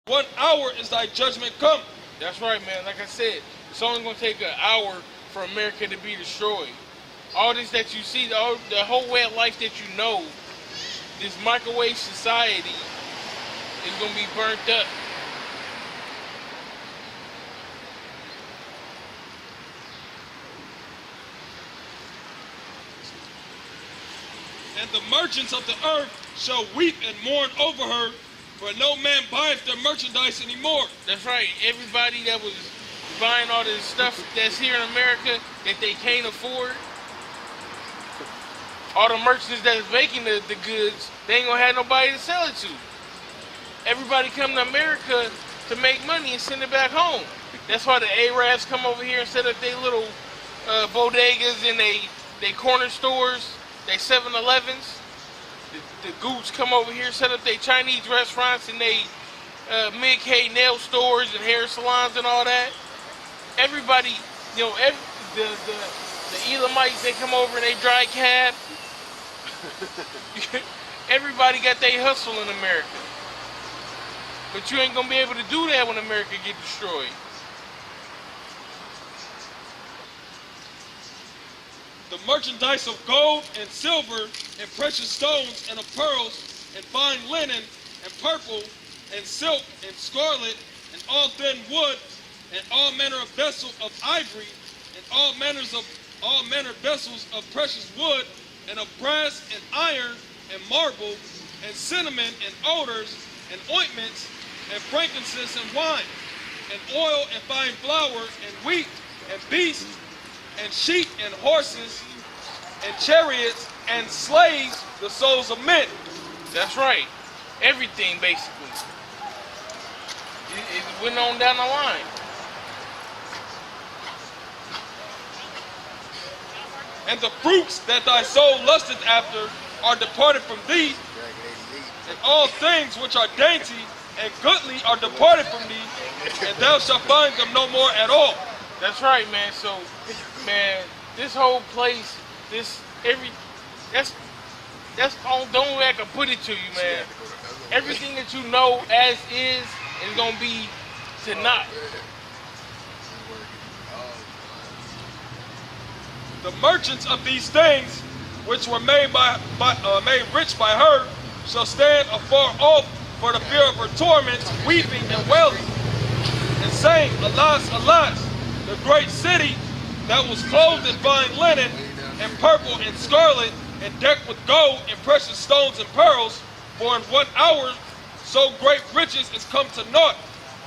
1 hour is thy judgment come. That's right, man. Like I said, it's only going to take an hour for America to be destroyed. All this that you see, the whole way of life that you know, this microwave society is going to be burnt up. And the merchants of the earth shall weep and mourn over her, for no man buyeth their merchandise anymore. That's right. Everybody that was buying all this stuff that's here in America that they can't afford, all the merchants that's making the goods, they ain't gonna have nobody to sell it to. Everybody come to America to make money and send it back home. That's why the Arabs come over here and set up their little bodegas and they corner stores, they 7-Elevens. The Goots come over here, set up their Chinese restaurants and they mid-K nail stores and hair salons and all that. Everybody, you know, the Elamites, they come over and they dry cab. Everybody got their hustle in America. But you ain't gonna be able to do that when America get destroyed. The merchandise of gold and silver and precious stones and of pearls and fine linen and purple and silk and scarlet and all thin wood and all manner of vessels of ivory and all manner vessels of precious wood and of brass and iron and marble and cinnamon and odors and ointments and frankincense and wine and oil and fine flour and wheat and beasts and sheep and horses and chariots and slaves, the souls of men. That's right. Everything, basically. It went on down the line. And the fruits that thy soul lusteth after are departed from thee, and all things which are dainty and goodly are departed from thee, and thou shalt find them no more at all. That's right, man. So, man, this whole place, that's the only way I can put it to you, man. Everything that you know as is gonna be to naught. The merchants of these things, which were made made rich by her, shall stand afar off for the fear of her torments, weeping and wailing, and saying, Alas, alas, the great city that was clothed in fine linen, and purple and scarlet, and decked with gold and precious stones and pearls, for in 1 hour so great riches is come to naught.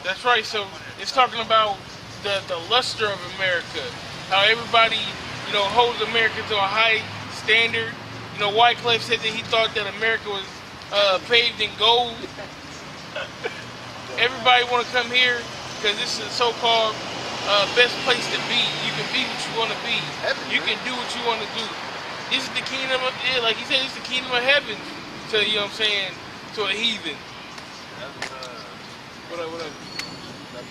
That's right. So it's talking about the luster of America, how everybody, you know, holds America to a high standard. You know, Wycliffe said that he thought that America was paved in gold. Everybody want to come here because this is a so-called best place to be. You can be what you want to be. You can do what you want to do. This is the kingdom of, yeah, like he said, it's the kingdom of heaven to, you know what I'm saying, to a heathen. What up? The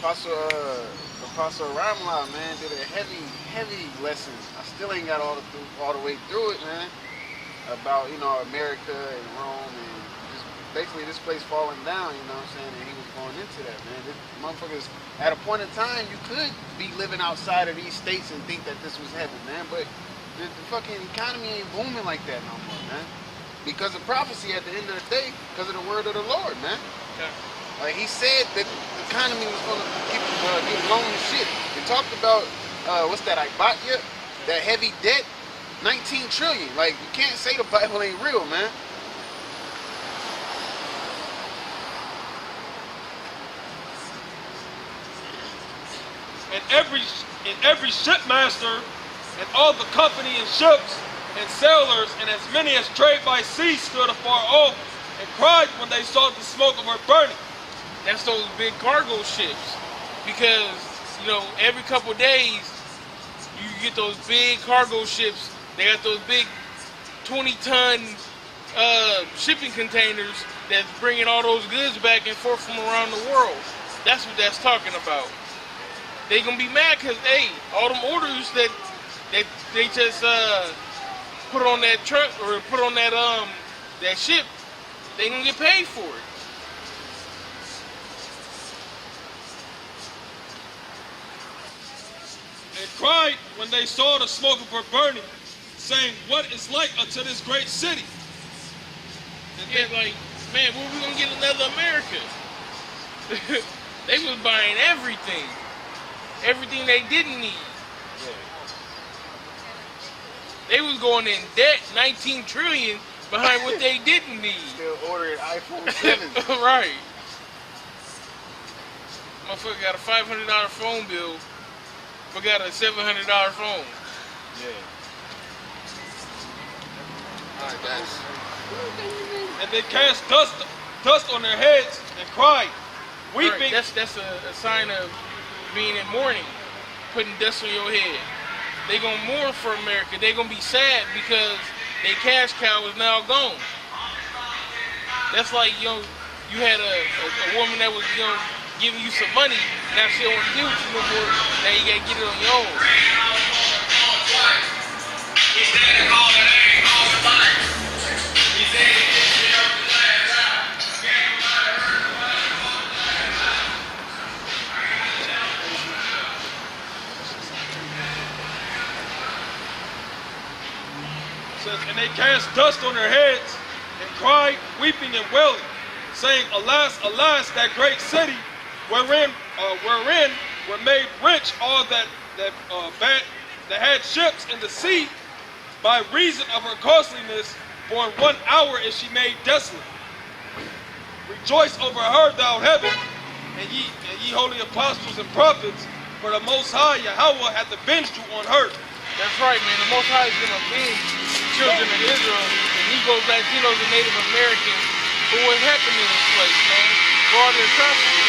Apostle Ramla, man, did a heavy lesson. I still ain't got all the way through it, man. About, you know, America and Rome and just basically this place falling down, you know what I'm saying? And he was going into that, man. This motherfuckers, at a point in time, you could be living outside of these states and think that this was heaven, man. But the fucking economy ain't booming like that no more, man. Because of prophecy at the end of the day, because of the word of the Lord, man. Yeah. Like he said that the economy was going to get blown to shit. They talked about, what's that, Ibatia? That heavy debt, 19 trillion. Like, you can't say the Bible ain't real, man. And every shipmaster and all the company and ships and sailors and as many as trade by sea stood afar off and cried when they saw the smoke of her burning. That's those big cargo ships, because, you know, every couple of days you get those big cargo ships. They got those big 20-ton shipping containers that's bringing all those goods back and forth from around the world. That's what that's talking about. They gonna be mad because, hey, all them orders that they just put on that truck or put on that ship, they gonna get paid for it. cried when they saw the smoke of her burning, saying, what is like unto this great city? And Yeah, like, man, where we gonna get another America? They was buying everything. Everything they didn't need. They was going in debt, 19 trillion behind what they didn't need. Still ordering iPhone 7. Right. Motherfucker got a $500 phone bill, but got a $700 phone. Yeah. Alright, guys. And they cast dust on their heads and cried, weeping. Right, that's a sign of being in mourning, putting dust on your head. They gonna mourn for America. They gonna be sad because their cash cow is now gone. That's like, you know, you had a woman that was, you know, giving you some money. Now she don't want to deal with you no more. Now you gotta get it on your own. And they cast dust on their heads and cried, weeping and wailing, saying, alas, alas, that great city wherein were made rich all that had ships in the sea, by reason of her costliness, for in 1 hour is she made desolate. Rejoice over her, thou heaven, and ye holy apostles and prophets, for the Most High Yahweh hath avenged you on her. That's right, man. The Most High is gonna avenge the children of Israel, the Negroes, Latinos, and Native Americans for what happened in this place, man. For all their atrocities.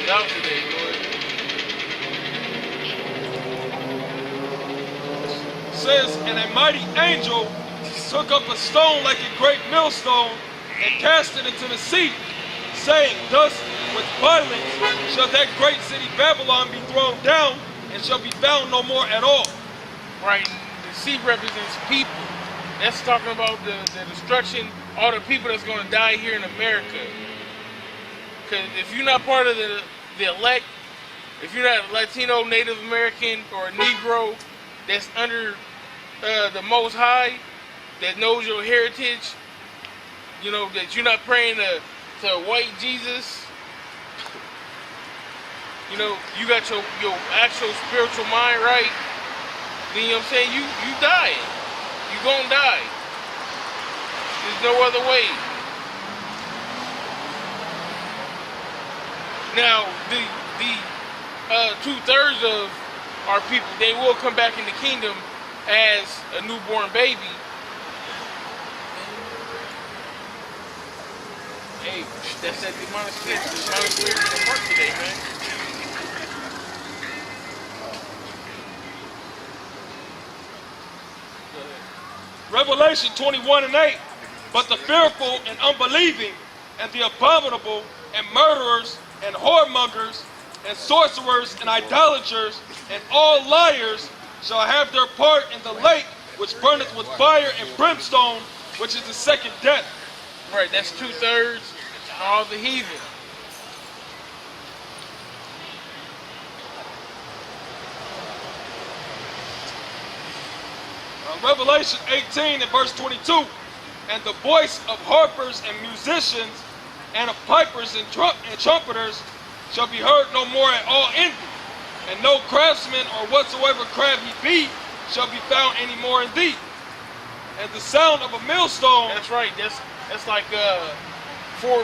Out today, Lord. Says, and a mighty angel took up a stone like a great millstone and cast it into the sea, saying, thus with violence shall that great city Babylon be thrown down, and shall be found no more at all. Right, the sea represents people. That's talking about the destruction, all the people that's going to die here in America. Because if you're not part of the elect, if you're not a Latino, Native American, or a Negro that's under the Most High, that knows your heritage, you know, that you're not praying to white Jesus, you know, you got your actual spiritual mind right, then you know what I'm saying, you dying. You gonna die. There's no other way. Now, the 2/3 of our people, they will come back in the kingdom as a newborn baby. Hey, that's that demonic spirit. The demonic spirit is gonna work today, man. Revelation 21:8. But the fearful and unbelieving, and the abominable, and murderers, and whoremongers, and sorcerers, and idolaters, and all liars shall have their part in the lake which burneth with fire and brimstone, which is the second death. Right, that's 2/3 all the heathen. Revelation 18 and verse 22. And the voice of harpers and musicians, and of pipers and trumpeters shall be heard no more at all in thee. And no craftsman or whatsoever craft he be shall be found any more in thee. And the sound of a millstone. That's right, that's like 4